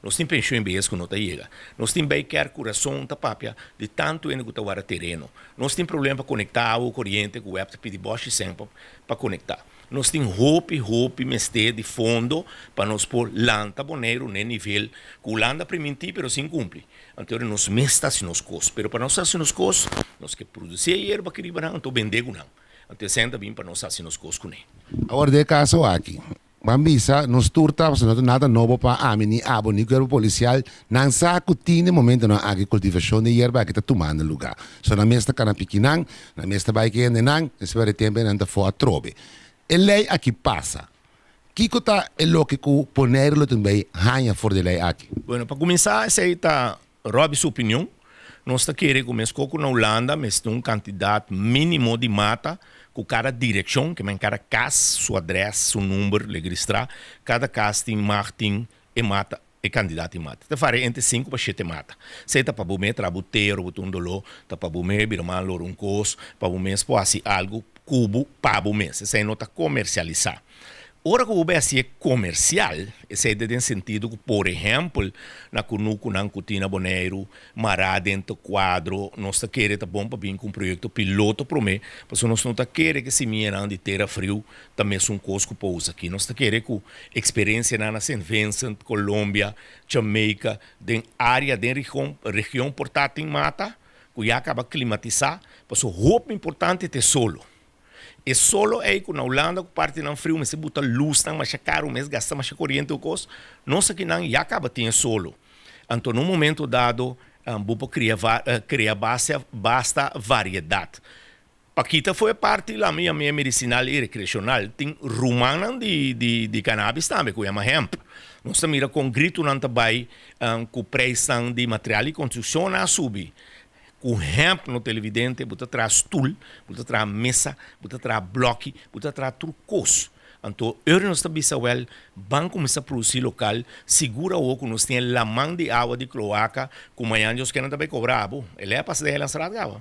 Nós temos pensão em vez que não chega. Nós temos bem quer coração da papia de tanto em que está terreno. Nós temos problema para conectar o corrente com o web de bosch sempre para conectar. Nós temos roupa, mestre de fundo para nós pôr lanta boneiro no nível que o landa primentir, pero sem cumprir. Então nós mestas nos cos, pero para nós fazer nos cos, nós que produzir erva que riba então vender não. Então senta bem para nós fazer nos cos com ele. Agora de caso aqui. Bambisa, nos turta, se não tem nada novo para a mim, abo, nem quero policial, não sabe que no momento na agricultivação de hierba que está tomando lugar. So na mesta cana piquinan, na mesta vai que não, espera tempo não está fora trobe. E lei aqui passa. Kiko tá é lógico ponerlo também hanha fora de lei aqui. Bueno, para começar, essa aí tá Rob sua opinião. Nós está querendo começar com na Holanda, mas tem um candidato mínimo de mata com cada direção, que é cada casa, sua adresse, seu número, registrar. Cada casa tem marketing e mata, e candidato em mata. Te farei entre 5 para 7 mata. Se está para você trabuteiro, botão dolor, está para você birman lor cos, para você pode algo cubo para você. Essa aí não está comercializar. Ora que o BS é comercial, esse é de sentido que, por exemplo, na Cunuco, na Cutina Boneiro, Mará dentro do quadro, nós está querendo tá bom para vir com um projeto piloto para mim, porque nós não está querendo que se minha de terra frio também é um cosco para usar aqui. Nós está querendo que a experiência na St. Vincent, Colômbia, Jamaica, den área, den região portátil em mata, que já acaba climatizar, porque o roupa importante é solo. E solo é que na Holanda, que parte não frio, mas se bota luz, não mais caro, mas gasta mais corrente o custo. Não sei que não, já acaba tendo solo. Então, num momento dado, bupa cria basta variedade. Paquita foi parte da minha medicinal e recreacional. Tem rumana de cannabis também, que é uma hemp. Nós também com grito não também, com o preço de material de construção a subir. O hemp no televidente, bota atrás stool, bota atrás mesa, bota atrás bloco, bota atrás trucos. Então, eu não estou pensando, vamos começar a produzir local, segura o que nós temos a mão de água de cloaca, como amanhã nós queremos também cobrar, ele é para se deixar lançar a água.